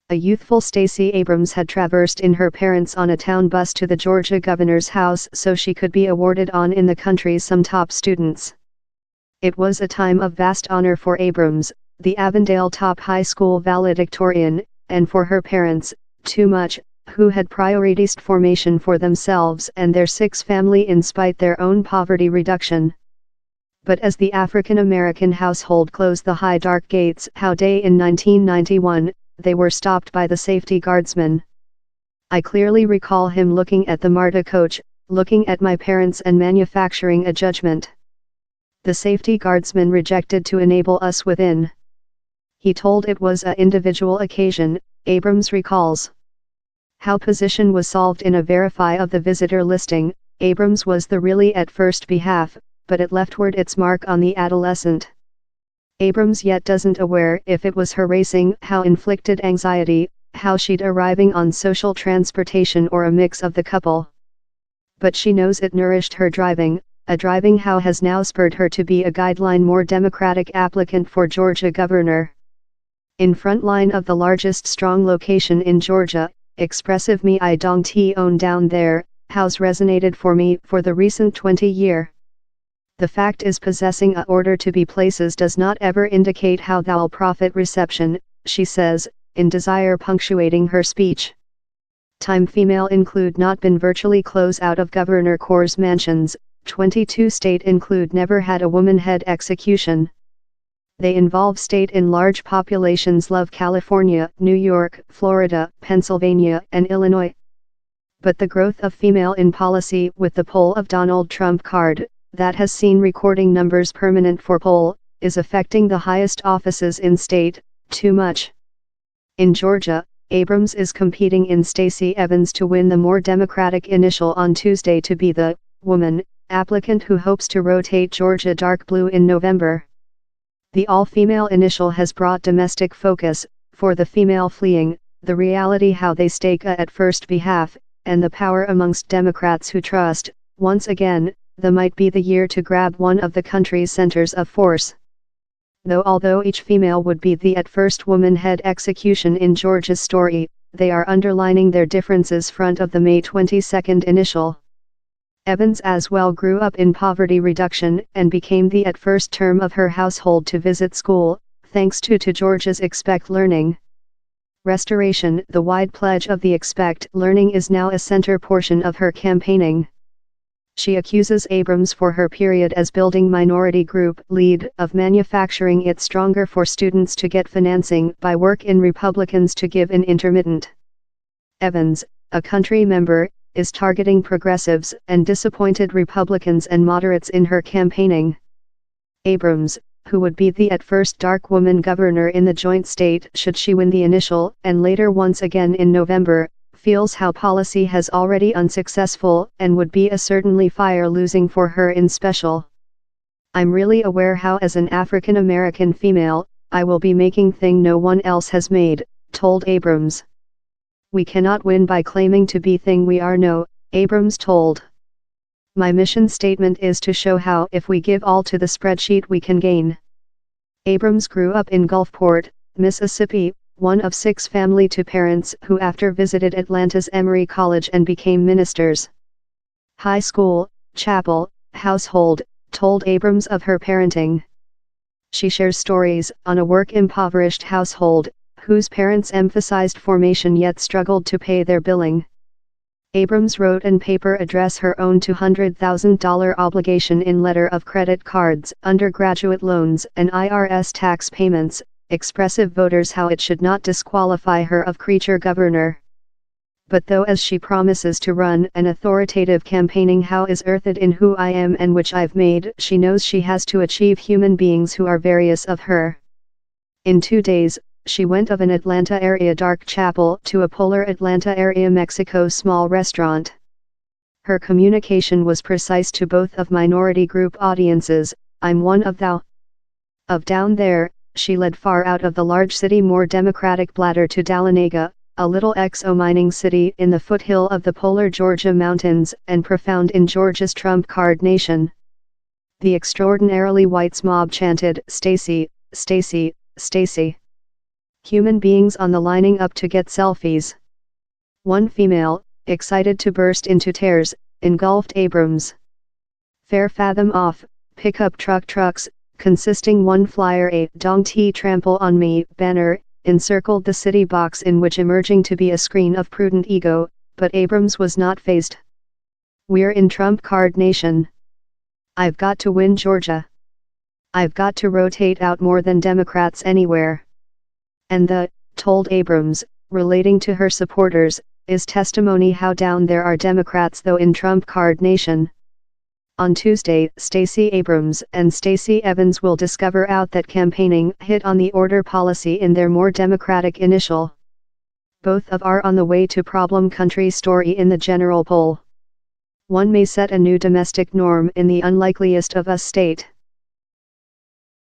A youthful Stacey Abrams had traversed in her parents on a town bus to the Georgia governor's house so she could be awarded on in the country some top students. It was a time of vast honor for Abrams, the Avondale top high school valedictorian, and for her parents, too much, who had prioritized formation for themselves and their six family in spite their own poverty reduction. But as the African American household closed the high dark gates how day in 1991, they were stopped by the safety guardsman. I clearly recall him looking at the MARTA coach, looking at my parents and manufacturing a judgment. The safety guardsman rejected to enable us within. He told it was a individual occasion, Abrams recalls. How position was solved in a verify of the visitor listing, Abrams was the really at first behalf, but it leftward its mark on the adolescent. Abrams yet doesn't aware if it was her racing how inflicted anxiety, how she'd arriving on social transportation or a mix of the couple. But she knows it nourished her driving, a driving how has now spurred her to be a guideline more democratic applicant for Georgia governor. In front line of the largest strong location in Georgia, expressive me I dong ti own down there, how's resonated for me for the recent 20 year. The fact is possessing a order to be places does not ever indicate how thou'll profit reception, she says, in desire punctuating her speech. Time female include not been virtually close out of Governor Cor's mansions, 22 state include never had a woman head execution. They involve state in large populations love California, New York, Florida, Pennsylvania, and Illinois. But the growth of female in policy with the poll of Donald Trump card, that has seen recording numbers permanent for poll, is affecting the highest offices in state, too much. In Georgia, Abrams is competing in Stacey Evans to win the more Democratic initial on Tuesday to be the woman applicant who hopes to rotate Georgia dark blue in November. The all-female initial has brought domestic focus, for the female fleeing, the reality how they stake a at first behalf, and the power amongst Democrats who trust, once again, the might be the year to grab one of the country's centers of force. Although each female would be the at first woman head execution in Georgia's story, they are underlining their differences front of the May 22 initial. Evans as well grew up in poverty reduction and became the at first term of her household to visit school, thanks to Georgia's Expect Learning Restoration. The wide pledge of the Expect Learning is now a center portion of her campaigning. She accuses Abrams for her period as building minority group lead of manufacturing it stronger for students to get financing by work in Republicans to give in intermittent. Evans, a country member, is targeting progressives and disappointed Republicans and moderates in her campaigning. Abrams, who would be the at first dark woman governor in the joint state should she win the initial and later once again in November, feels how policy has already unsuccessful and would be a certainly fire losing for her in special. I'm really aware how as an African American female, I will be making thing no one else has made, told Abrams. We cannot win by claiming to be thing we are no, Abrams told. My mission statement is to show how if we give all to the spreadsheet we can gain. Abrams grew up in Gulfport, Mississippi, one of 6 family to parents who after visited Atlanta's Emory College and became ministers. High school, chapel, household, told Abrams of her parenting. She shares stories on a work-impoverished household, whose parents emphasized formation yet struggled to pay their billing. Abrams wrote and paper address her own $200,000 obligation in letter of credit cards, undergraduate loans and IRS tax payments, expressive voters how it should not disqualify her of creature governor. But though as she promises to run an authoritative campaigning how is earthed in who I am and which I've made, she knows she has to achieve human beings who are various of her. In 2 days, she went of an Atlanta area dark chapel to a polar Atlanta area Mexico small restaurant. Her communication was precise to both of minority group audiences. I'm one of thou. Of down there, she led far out of the large city more democratic bladder to Dahlonega, a little XO mining city in the foothill of the polar Georgia mountains and profound in Georgia's Trump card nation. The extraordinarily whites mob chanted, "Stacey, Stacey, Stacey." Human beings on the lining up to get selfies. One female, excited to burst into tears, engulfed Abrams. Fair fathom off, pickup trucks, consisting one flyer a "Don't trample on me" banner, encircled the city box in which emerging to be a screen of prudent ego, but Abrams was not fazed. "We're in Trump card nation. I've got to win Georgia. I've got to rotate out more than Democrats anywhere." And told Abrams, relating to her supporters, is testimony how down there are Democrats though in Trump card nation. On Tuesday, Stacey Abrams and Stacey Evans will discover out that campaigning hit on the order policy in their more Democratic initial. Both are on the way to problem country story in the general poll. One may set a new domestic norm in the unlikeliest of us state.